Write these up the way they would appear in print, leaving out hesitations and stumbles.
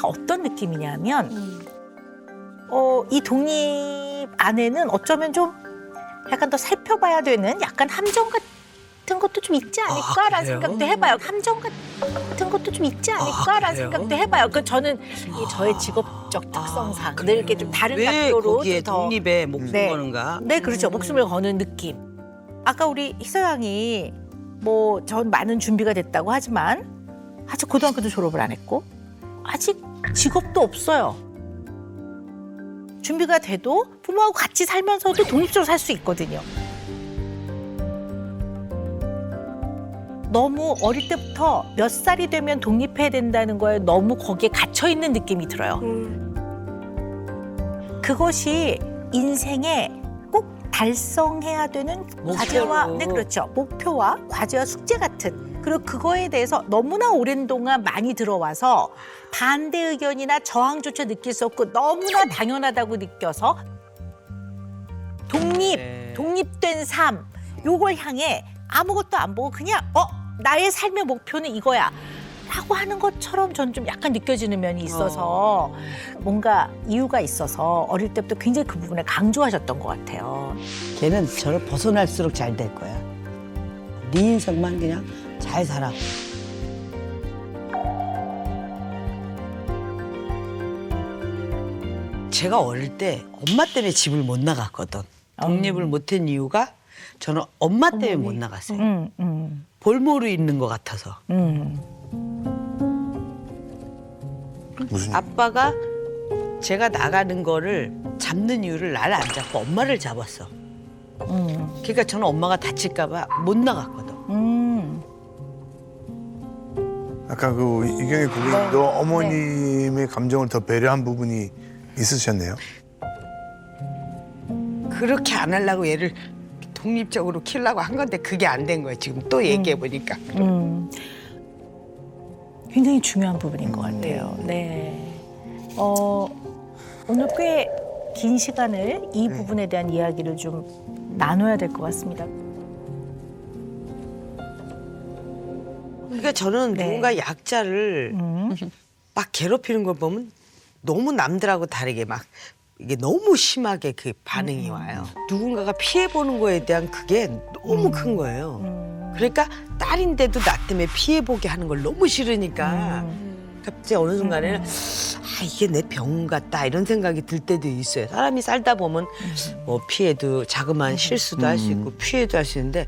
어떤 느낌이냐면 이 독립 안에는 어쩌면 좀 약간 더 살펴봐야 되는 약간 함정 같은 것도 좀 있지 않을까라는 그래요? 생각도 해봐요. 함정 같은 것도 좀 있지 않을까라는 그래요? 생각도 해봐요. 그 저는 이 저의 직업적 특성상 늘 이렇게 좀 다른 왜 각도로 거기에 좀 더 독립에 목숨 네. 거는가? 네, 그렇죠. 목숨을 거는 느낌. 아까 우리 희서양이 뭐 전 많은 준비가 됐다고 하지만 아직 고등학교도 졸업을 안 했고 아직 직업도 없어요. 준비가 돼도 부모하고 같이 살면서도 독립적으로 살 수 있거든요. 너무 어릴 때부터 몇 살이 되면 독립해야 된다는 거에 너무 거기에 갇혀 있는 느낌이 들어요. 그것이 인생에 꼭 달성해야 되는 과제와 네, 그렇죠. 목표와 과제와 숙제 같은 그리고 그거에 대해서 너무나 오랜 동안 많이 들어와서 반대 의견이나 저항조차 느낄 수 없고 너무나 당연하다고 느껴서 독립된 삶 요걸 향해 아무것도 안 보고 그냥 나의 삶의 목표는 이거야 라고 하는 것처럼 저는 좀 약간 느껴지는 면이 있어서 뭔가 이유가 있어서 어릴 때부터 굉장히 그 부분을 강조하셨던 것 같아요. 걔는 저를 벗어날수록 잘 될 거야. 네 인생만 그냥 잘 살아. 제가 어릴 때 엄마 때문에 집을 못 나갔거든. 독립을 못한 이유가 저는 엄마 때문에 못 나갔어요. 볼모로 있는 것 같아서. 무슨 아빠가 제가 나가는 거를 잡는 이유를 나를 안 잡고 엄마를 잡았어. 그러니까 저는 엄마가 다칠까 봐 못 나갔거든. 아까 그 이경희 부부님도 어머님의 감정을 더 배려한 부분이 있으셨네요. 그렇게 안 하려고 얘를 독립적으로 키우려고 한 건데 그게 안 된 거예요. 지금 또 얘기해 보니까. 굉장히 중요한 부분인 것 같아요. 네. 오늘 꽤 긴 시간을 이 부분에 대한 이야기를 좀 나눠야 될 것 같습니다. 그러니까 저는 네. 누군가 약자를 막 괴롭히는 걸 보면 너무 남들하고 다르게 막 이게 너무 심하게 그 반응이 와요. 누군가가 피해 보는 거에 대한 그게 너무 큰 거예요. 그러니까 딸인데도 나 때문에 피해 보게 하는 걸 너무 싫으니까 갑자기 어느 순간에는 이게 내 병 같다 이런 생각이 들 때도 있어요. 사람이 살다 보면 뭐 피해도 자그마한 실수도 할 수 있고 피해도 할 수 있는데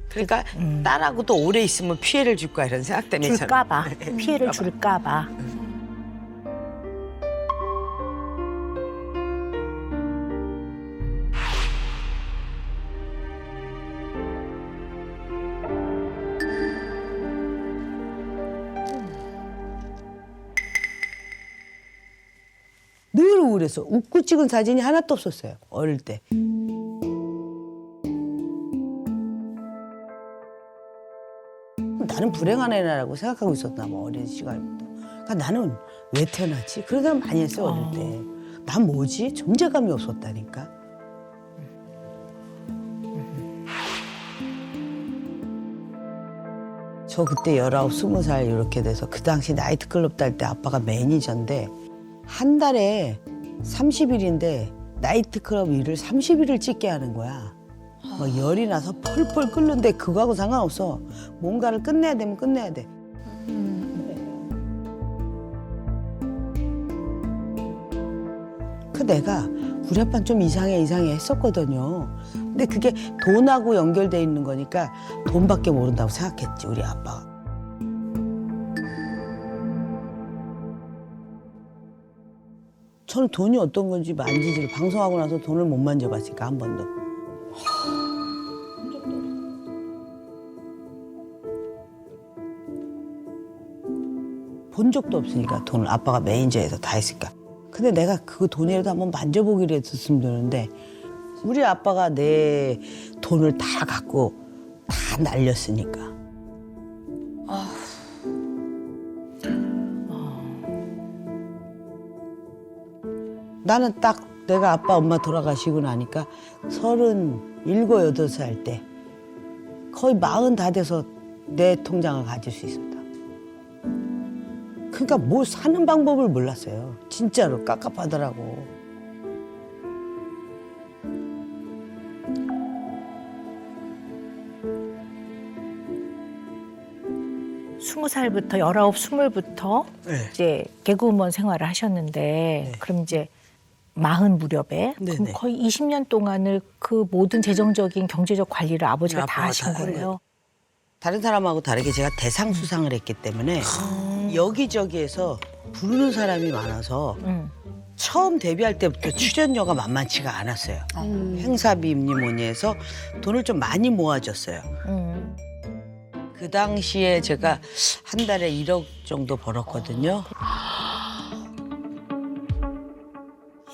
그러니까 딸하고도 오래 있으면 피해를 줄 거야 이런 생각 때문에 줄까봐 피해를 줄까봐. 늘 우울했어. 웃고 찍은 사진이 하나도 없었어요. 어릴 때. 나는 불행한 애라고 생각하고 있었나 봐. 어린 시절부터. 그러니까 나는 왜 태어났지? 그런 생각 많이 했어요. 어릴 때. 난 뭐지? 존재감이 없었다니까. 저 그때 19, 20살 이렇게 돼서 그 당시 나이트클럽 다닐 때 아빠가 매니저인데 한 달에 30일인데 나이트클럽 일을 30일을 찍게 하는 거야. 막 열이 나서 펄펄 끓는데 그거하고 상관없어. 뭔가를 끝내야 되면 끝내야 돼. 그 내가 우리 아빠는 좀 이상해 했었거든요. 근데 그게 돈하고 연결돼 있는 거니까 돈밖에 모른다고 생각했지 우리 아빠가. 저는 돈이 어떤 건지 만지지를 방송하고 나서 돈을 못 만져봤으니까 한 번도. 본 적도 없으니까 돈을 아빠가 매니저에서 다 했으니까. 근데 내가 그 돈이라도 한번 만져보기로 했었으면 되는데 우리 아빠가 내 돈을 다 갖고 다 날렸으니까. 나는 딱 내가 아빠 엄마 돌아가시고 나니까 37, 8살 때 거의 40 다 돼서 내 통장을 가질 수 있었다. 그러니까 뭐 사는 방법을 몰랐어요. 진짜로 깝깝하더라고. 스무 살부터 19, 20부터 네. 이제 개그우먼 생활을 하셨는데 그럼 이제 40 무렵에 그럼 네네. 거의 20년 동안을 그 모든 재정적인 경제적 관리를 아버지가 다 아빠가 하신 다 거예요. 다른 사람하고 다르게 제가 대상 수상을 했기 때문에 여기저기에서 부르는 사람이 많아서 처음 데뷔할 때부터 출연료가 만만치가 않았어요. 행사비 뭐니 해서 돈을 좀 많이 모아줬어요. 그 당시에 제가 한 달에 1억 정도 벌었거든요.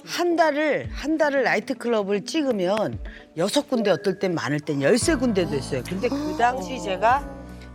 한 달을 나이트클럽을 찍으면 6군데 어떨 땐 많을 땐 13군데도 있어요. 근데 그 당시 제가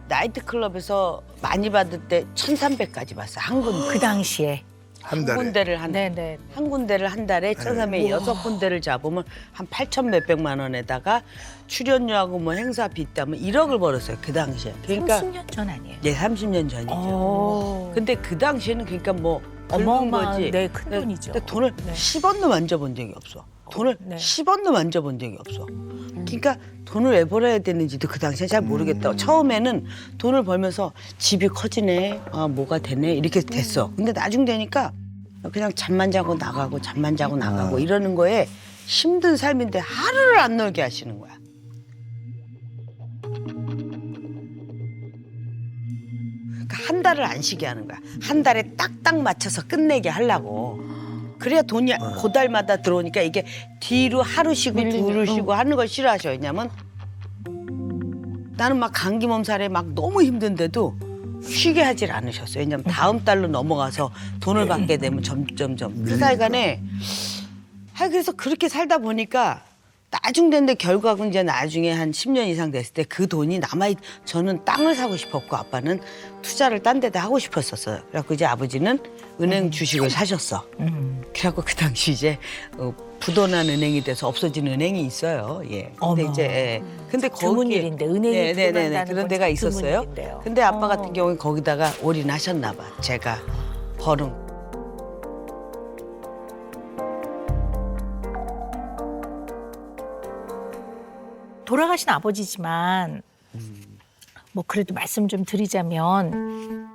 나이트클럽에서 많이 받을 때 1,300까지 받았어요. 한 군데. 그 당시에. 한 달에. 군데를 네네. 한 군데를 한 달에 1,300, 6군데를 잡으면 한 8천 몇백만 원에다가 출연료하고 뭐 행사비 때문에 1억을 벌었어요. 그 당시에. 그러니까 30년 전 아니에요? 예, 30년 전이죠. 오. 근데 그 당시에는 그러니까 뭐 긁은 어마어마한, 거지. 네, 큰 돈이죠. 근데 돈을 네. 10원도 만져본 적이 없어. 돈을 네. 10원도 만져본 적이 없어. 그러니까 돈을 왜 벌어야 되는지도 그 당시에 잘 모르겠다. 처음에는 돈을 벌면서 집이 커지네, 아 뭐가 되네 이렇게 됐어. 근데 나중 되니까 그냥 잠만 자고 나가고 잠만 자고 나가고 이러는 거에 힘든 삶인데 하루를 안 놀게 하시는 거야. 그러니까 한 달을 안 쉬게 하는 거야. 한 달에 딱딱 맞춰서 끝내게 하려고. 그래야 돈이 그 달마다 들어오니까 이게 뒤로 하루 쉬고 둘을 쉬고 하는 걸 싫어하셔. 왜냐면 나는 막 감기 몸살에 막 너무 힘든데도 쉬게 하질 않으셨어요. 왜냐면 다음 달로 넘어가서 돈을 받게 되면 점점점 그 사이간에 그래서 그렇게 살다 보니까 나중 됐는데 결과는 이제 나중에 한 10년 이상 됐을 때 그 돈이 저는 땅을 사고 싶었고 아빠는 투자를 딴 데다 하고 싶었었어요. 그래갖고 이제 아버지는 은행 주식을 사셨어. 그래갖고 그 당시 이제 부도난 은행이 돼서 없어진 은행이 있어요. 예. 근데 어머. 이제 근데 드문 거기에 일인데 은행이 부도난다는 그런 건 데가 참 드문 있었어요. 일인데요. 근데 아빠 같은 경우는 거기다가 올인하셨나 봐. 제가 버는. 돌아가신 아버지지만 뭐 그래도 말씀 좀 드리자면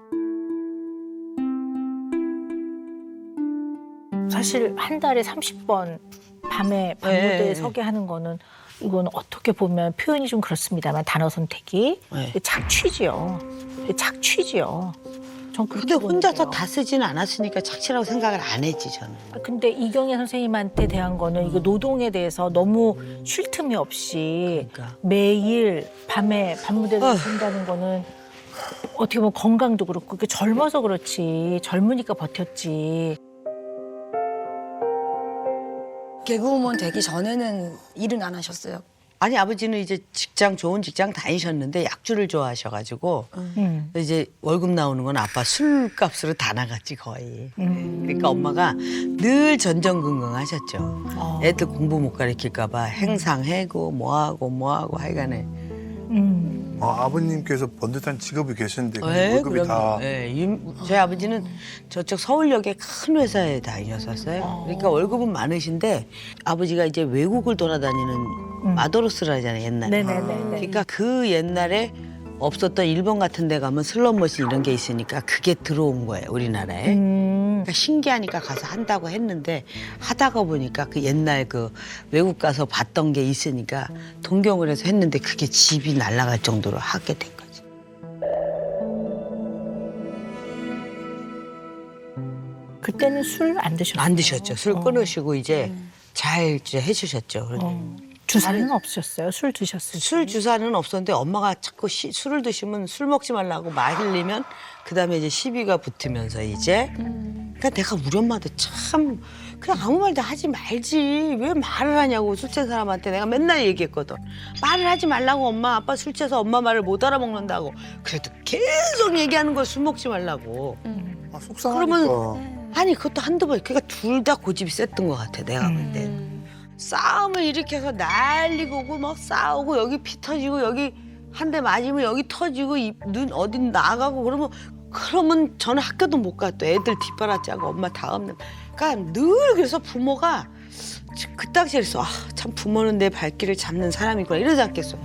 사실 한 달에 30번 밤에 밤무대에 네. 서게 하는 거는 이건 어떻게 보면 표현이 좀 그렇습니다만 단어 선택이 네. 착취지요. 착취지요. 전 그렇게 근데 혼자서 보는데요. 다 쓰지는 않았으니까 착취라고 생각을 안 했지 저는. 근데 이경애 선생님한테 대한 거는 이거 노동에 대해서 너무 쉴 틈이 없이 그러니까. 매일 밤에 밤무대를 쓴다는 거는 어떻게 보면 건강도 그렇고 그게 젊어서 그렇지 젊으니까 버텼지. 개그우먼 되기 전에는 일은 안 하셨어요? 아니 아버지는 이제 좋은 직장 다니셨는데 약주를 좋아하셔가지고 이제 월급 나오는 건 아빠 술값으로 다 나갔지 거의. 그러니까 엄마가 늘 전전긍긍하셨죠. 애들 공부 못 가르칠까봐 행상해고 뭐하고 하여간에. 아버님께서 번듯한 직업이 계셨는데 그 네, 월급이 다 제 아버지는 저쪽 서울역에 큰 회사에 다니셨었어요. 그러니까 월급은 많으신데 아버지가 이제 외국을 돌아다니는 마도로스라잖아요 옛날에. 네네네. 그러니까 그 옛날에 없었던 일본 같은 데 가면 슬롯머신 이런 게 있으니까 그게 들어온 거예요 우리나라에. 그러니까 신기하니까 가서 한다고 했는데 하다가 보니까 그 옛날 그 외국 가서 봤던 게 있으니까 동경을 해서 했는데 그게 집이 날아갈 정도로 하게 된 거지. 그때는 술 안 드셨어요? 안 드셨죠. 술 끊으시고 이제 잘 이제 해주셨죠. 그런데 주사는 없으셨어요? 술 드셨을 때? 술 주사는 없었는데 엄마가 자꾸 술을 드시면 술 먹지 말라고 말 흘리면 그다음에 이제 시비가 붙으면서 이제 그러니까 내가 우리 엄마한테 참 그냥 아무 말도 하지 말지 왜 말을 하냐고 술 취한 사람한테 내가 맨날 얘기했거든. 말을 하지 말라고 엄마 아빠 술 취해서 엄마 말을 못 알아먹는다고. 그래도 계속 얘기하는 걸 술 먹지 말라고. 속상하니까. 아니 그것도 한두 번 그러니까 둘 다 고집이 셌던 것 같아 내가 볼 때. 싸움을 일으켜서 난리고 오고 막 싸우고 여기 피 터지고 여기 한 대 맞으면 여기 터지고 눈 어디 나가고 그러면 그러면 저는 학교도 못 가. 또 애들 뒷바라지하고 엄마 다음 날. 그러니까 늘 그래서 부모가 그 당시에 그랬어. 아, 참 부모는 내 발길을 잡는 사람이구나 이러지 않겠어.